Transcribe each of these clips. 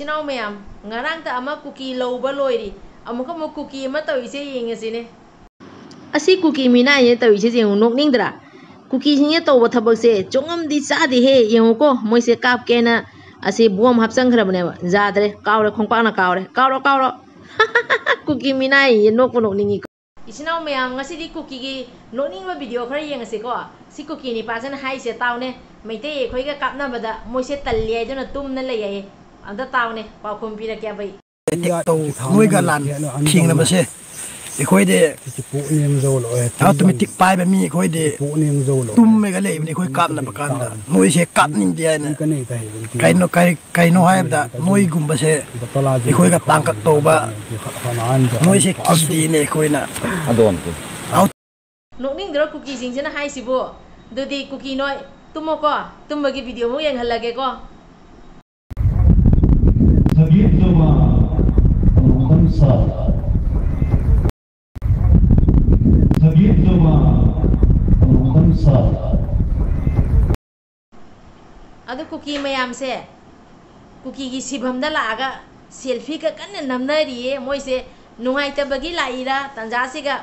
Sinau mayam ngarang ta ama kuki lowba loiri amuka mo kuki ama tawise yengasine asi kuki mina ye tawise jeng nokningdra kuki singe tawba thabakse chongam di chade he yenguko moise kap kena asi bom hapsang khrabne jadre kawre khongpa na kawre kawro kuki mina ye nokpo nokningi isinau mayam ngasi di kuki gi nokningba video khara yengase ko si kuki ni pasana haise tawne meite khoiga kapna bada moise talle dona tumna leye anda taune pa kumpira kya bai to noiga lan thingna base khoi de automatic pai ba mi khoi de tum me ga le ni khoi kap na bakan da noi se kap ning dia na kai no hai da noi gum ba se khoi ga tang ka to ba noi se kis di ne khoi na adon nok ning dro kuki sing jena hai sibo do di kuki noi tumo ko tumba gi video mo yang halage ko Ado kuki mayamse kuki gi sibhamda laga selfie ka kanna namna riye moise nungai ta bagi laira tanja siga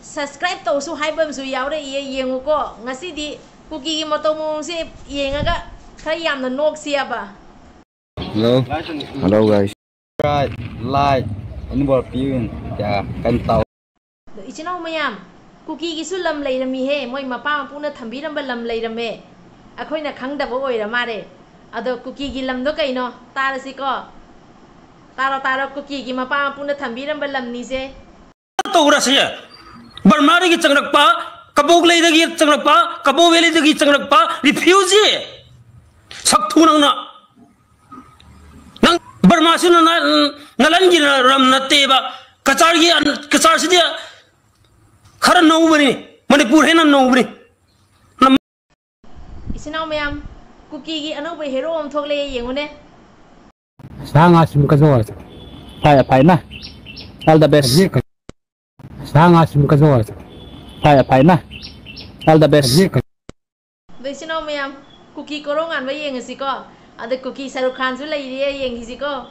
subscribe to su haibam su yawre ye yengu ko ngasi di kuki gi motomu se yengaga khara yamna nok siaba hello guys subscribe like and what viewing ya kan taw ichinaw mayam kuki gi su lam leirami he moi mapa puna thambiramba lam leirame akhoi na khangdaba oira mare ado kuki gi lam do kaino tarasi ko taro kuki gi mapa puna thambiramba lam ni se tawra se barmari gi changrakpa kabok leida gi changrakpa kabo veli gi changrakpa refugee saktu nang Burma sih nalangi ram nateba kacar sih dia karena nau beri Manipur hena nau beri. Isinau mayam kuki gi anu be hero om thok le yengune. Sangat sumka zor. Pai na. All the best. Sangat sumka zor. Pai na. All the best. Isinau mayam kuki korongan ba yengasi ko. Ada kuki Shahrukh Khan su lai ri yeng hisi ko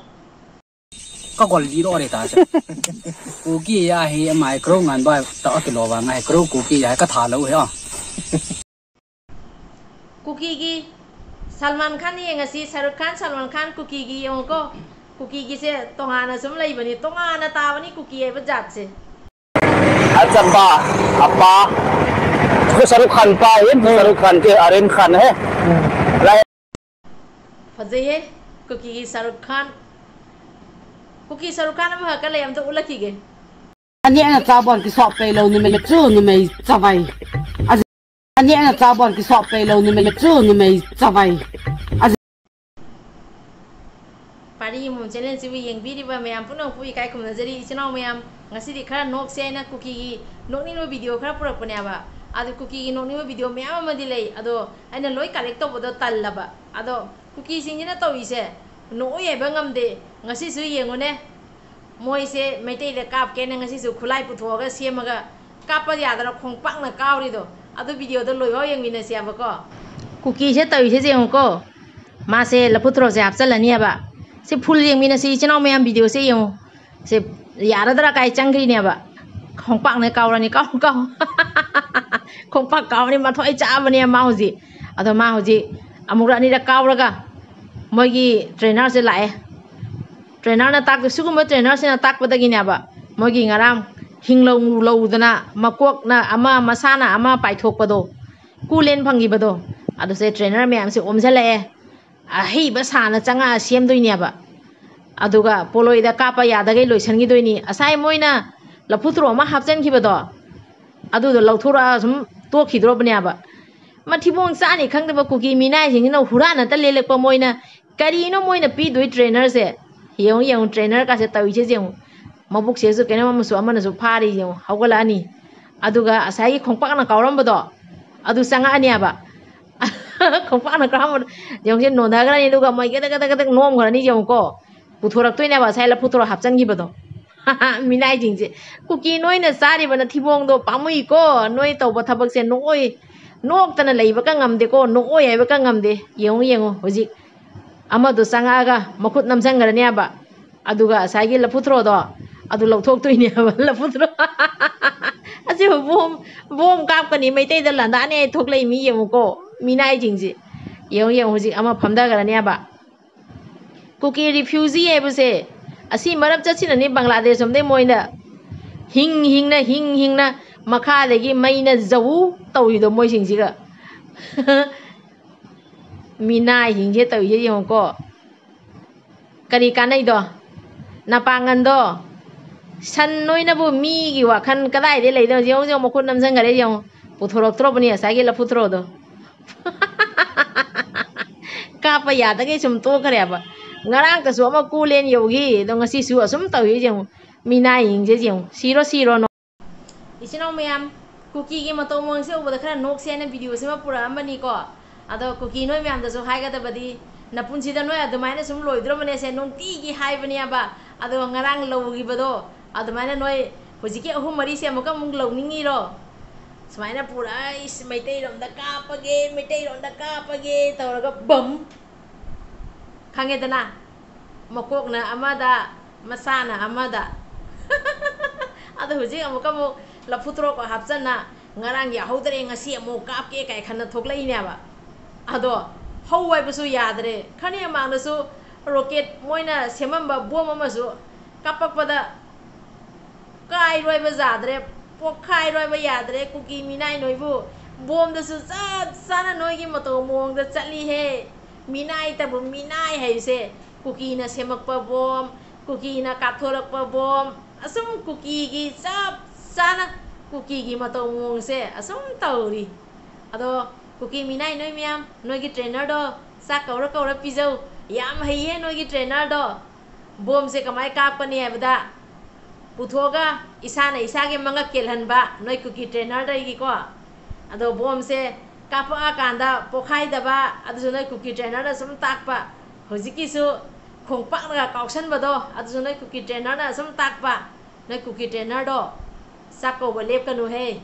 gol di ro re ta kuki ya he mai kro ngan ba ta ki lo ba ngai kro kuki ya ka tha lo he kuki gi Salman Khan yengasi Shahrukh Khan Salman Khan kuki gi yong ko kuki gi se tongana sum lai bani tongana ta bani kuki ai ba jat se acha ba apa Shahrukh Khan pa yin Shahrukh Khan ke Aryan Khan he Fazeye kuki Shahrukh Khan ama ka le am to ulaki ge ani ana tabon ki sop pe lo ni me leptu ni me savai ani ana tabon ki sop pe lo ni me leptu ni me savai pari mo challenge bi yeng bi ba mayam puno pui kai kum najari isinau mayam ngasi di khara nok se na kuki gi nokni no video khara purak panya ba adu kuki gi nokni no video mayam ma di lei ado aina loi collect to bodo tallaba ado kuki singjina tawise no ye bangam de ngasi su yengone moise meitei le kap ke na ngasi su khulai puthoga semaga kapa yadara khongpak na kawri do adu video do loi ho yengmina siaba ko kuki se tawise jeng ko ma se laputro se hapchalani ba se phul yengmina si chinau mayam video se yeng se yaradra kai changri ne ba khongpak na kawrani kaw khongpak kawri ma thoi cha bani mauji ado mauji amura ni da kawraga mogi trainer se lae trainer na tak sugum trainer se na tak padagi ne ba mogi ngaram hinglong lowdana makok na ama masana ama paithok pado kulen phangi bado ado se trainer me am se omsa lae a hei ba sana changa sem doi ne ba aduga poloi da kapa yada gai loisan gi doi ni asai moina laputro ma hapchen ki bado adu do lauthura sum to khidro bne ba mathibong sani khangdaba kuki minai sing no hurana ta lelek pa moina kari no moina pi doi trainer se yong trainer ka se tawi se jeng mabuk se su kena ma su amana su phari jeng hawala ani aduga asai khongpak na kawram bado adu sanga ani aba khongpak na kawram jeng se no da gra ni duga mai ga ga nom gra ni jeng ko puthorak toina ba sai la puthoro hapchan gi bado minai jing se kuki noina sari bana thibong do pamui ko noi to ba thabak se noi nok tana leiba ka ngamde ko no oi ai ba ka ngamde yeng hoji amadu sangaga makut namsangarani aba aduga sagi lafutro do adu lauthoktoini aba lafutro asi bom kap kani maitai da landane thoklei mi yemuko minai jingji yeng huji ama phamda garani aba Kuki refugee ebuse asi marap chachinani Bangladesh somde moina hing na makha degi maina jau tawhido moi singsiga minai hingje tawhi yongko kari kanai do napangan do san noina bu mi gi wakhan kadai de leido jong jong mokun namsang gare jong puthorok tro bani asagi la putro do kapa ya da ge sum to kare ba ngarang ka so ma kulen yogi do ngasi su asum tawhi jong minai hingje jong siro no isino mayam Kuki gi mato mong se ubada khara nok se na video se ma pura amani ko ado Kuki noi mayam da so hai ga da badi na punsi da noi adumai na sum loidro mane se nong ti gi hai bani aba ado ngarang lo gi bado adumai na noi hojiki ahum mari se amuka mung lo ningi ro sumai na pura is maitai rom da kapage tawraga bam khange dana makok na amada masana amada ado hoji amuka mo lafutro ko hapchana ngarang ya hodre ngasi mo kap ke kai khana thoklai ne ba ado howai busu yadre khani amang su rocket moina semamba bom ama su kapak pada kai roi ba zadre pokhai roi ba yadre Kuki minai noi bu bom da su sana noi gi moto mong da chali he minai ta bu minai hai se Kuki na semak pa bom Kuki na kathorak pa bom asum Kuki gi sana Kuki gi mato mong se asum tauri ado Kuki minai noi miam noi gi trainer do sa kaura pizau yam haiye noi gi trainer do bom se kamai kap pani abda puthoga isana isage manga kelhan ba noi Kuki trainer dai gi ko ado bom se kapa kanda pokhai da ba adu noi Kuki trainer da sum takpa hojiki su khongpak na kauksan ba do adu noi Kuki trainer da sum takpa noi Kuki trainer do sako ba lep kanu he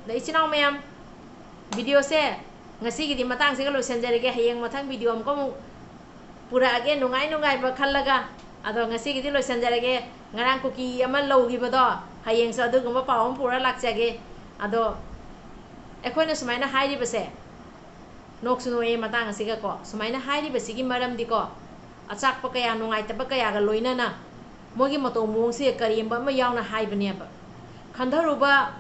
dai chinau mayam video se ngasi gi di matang se ga lo senjare ge hayeng mathang video am ko pura age nungai ba khallaga ado ngasi gi di lo senjare ge ngarang Kuki ama lo gi ba do hayeng sa du gum pa om pura lakcha ge ado ekhoina sumaina hairi base nok suno e matang asi ga ko sumaina hairi basi gi maram di ko achak pa kaya nungai ta pa kaya ga loina na mogi mato mong se karimba ma yauna haibane ba khandharuba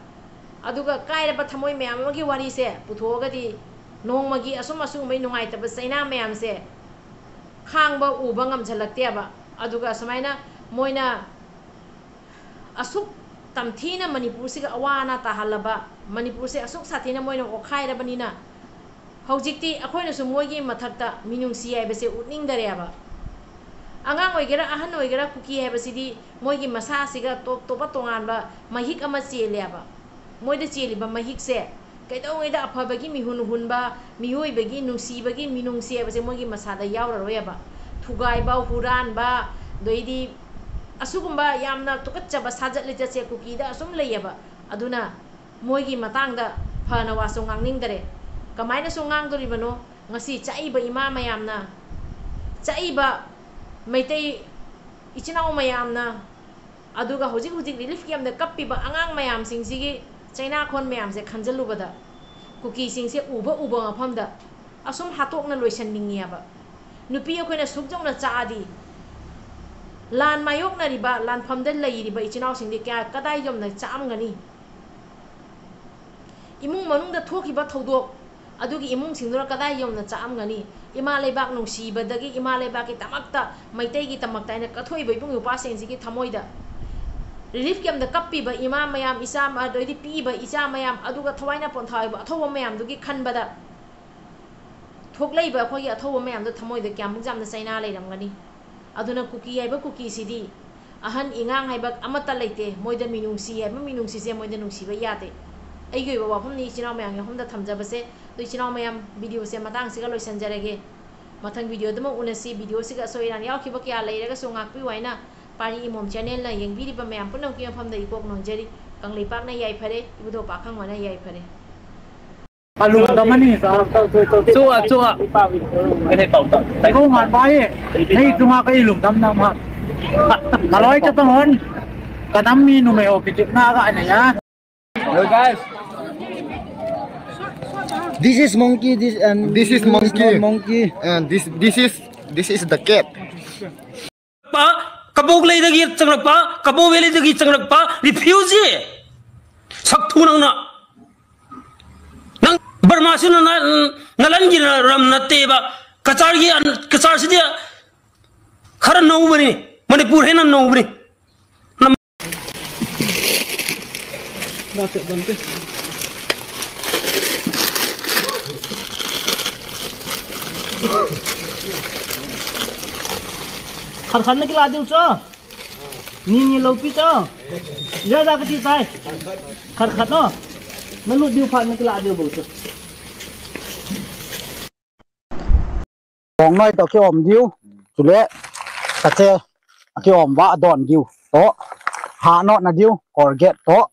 aduga kaira ba thamoi mayam gi wari se puthoga di nongmagi asum mai nungai ta ba saina mayam se khangba uba ngam jhalakte ba aduga sumaina moina asuk tamthina Manipur siga awana ta halaba Manipur se asuk sathina moina okhaira banina hojikti akhoina su mogi mathakta minungsi ai bese utning dare ba angang oigera ahan oigera Kuki hai basidi moigi masa siga topa tongan ba mahik ama chele ba moida cheli ba mahik se kaidong ida aphabagi mihun ba mihoi bagi nungsi bagi minungsi ai base moigi masa da yaura roya ba thugai ba huran ba doidi asugumba yamna tukachaba sajat le jase Kuki da asum leyaba aduna moigi matang da phana waso ngangning dare kamaina so ngang dori bano ngasi chaiba ima mayamna chaiba maitai ichinau mayamna aduga hojik relief camp da kappi ba angang mayam sing sigi China khon mayam se khanjalu bada Kuki sing se uba mafam da asum hatok na loisan ningiya ba nupi akoina sukjong na chaadi lan mayok na riba lan pham da lai riba ichinau sing de kya kadai jom na cham gani imung manung da thoki ba thodok adugi imung singdura kadai yom na cham gani ima leibak nungsi badagi ima leibak ki tamakta maitai gi tamakta na kathoi bai pung upa sensi ki thamoida relief camp da kappi ba ima mayam isa ma doidi pi ba isa mayam aduga thawaina pon thai ba thowa mayam dugi khan bada thoklei ba khoi athowa mayam da thamoida kyam jam na saina leiram gani aduna Kuki ai ba Kuki sidi ahan ingang hai ba amata leite moida minungsi ai ba minungsi se moida nungsi ba yate ai goi ba wafum ni chinau mayam yahum da thamja ba se to chinau mayam video se matang siga loisan jarege mathang video dama unasi video siga soiran yaw khiba kya leiraga so ngak pi waina pari imom channel na yengbi ba mayam punam ki pham da ikok nonjari kanglei pak na yai phare ibudo pakhang wana yai phare Lùm tao mà nè chua chua cái này tàu tàu tại không hoàn bay này chúng ta cái lùm tao nào mà nói cho tao hơn cả năm mi nụ mày ở cái chuyện na gọi này nhá. Hello guys. This is monkey. This is monkey. And this is the cat. Pa kabog lay dagi changrak pa kabog veli dagi changrak pa refugee sak thu nang na nang Burma su na nalan gi ram na te ba kachar si dia khara no bani Manipur he na no bani khăn khăn cái lá điều cho nhìn lâu pi cho ra cái gì sai khăn khăn nó lụt điều phản cái lá điều bổ cho còn nói tao kêu om diu chủ lệ ta che kêu om vạ đòn diu to hạ nọ là diu forget to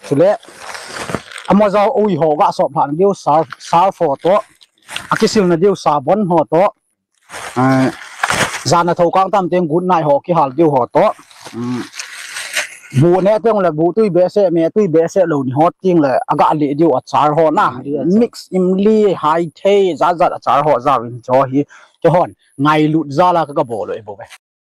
chủ lệ amazon ui hồ vạ sọp phản diu sa phò to akisil là diu sa bon hồ to gian là thầu quang tam tiếng good night họ khi hal diu họ to vụ này tiếng là vụ tui bé xe mẹ tui bé xe lâu ni hot tiếng là aga li diu achar ho na mix imli high the za achar ho za win cho hi cho hon ngai lut za la ka bo lo e bo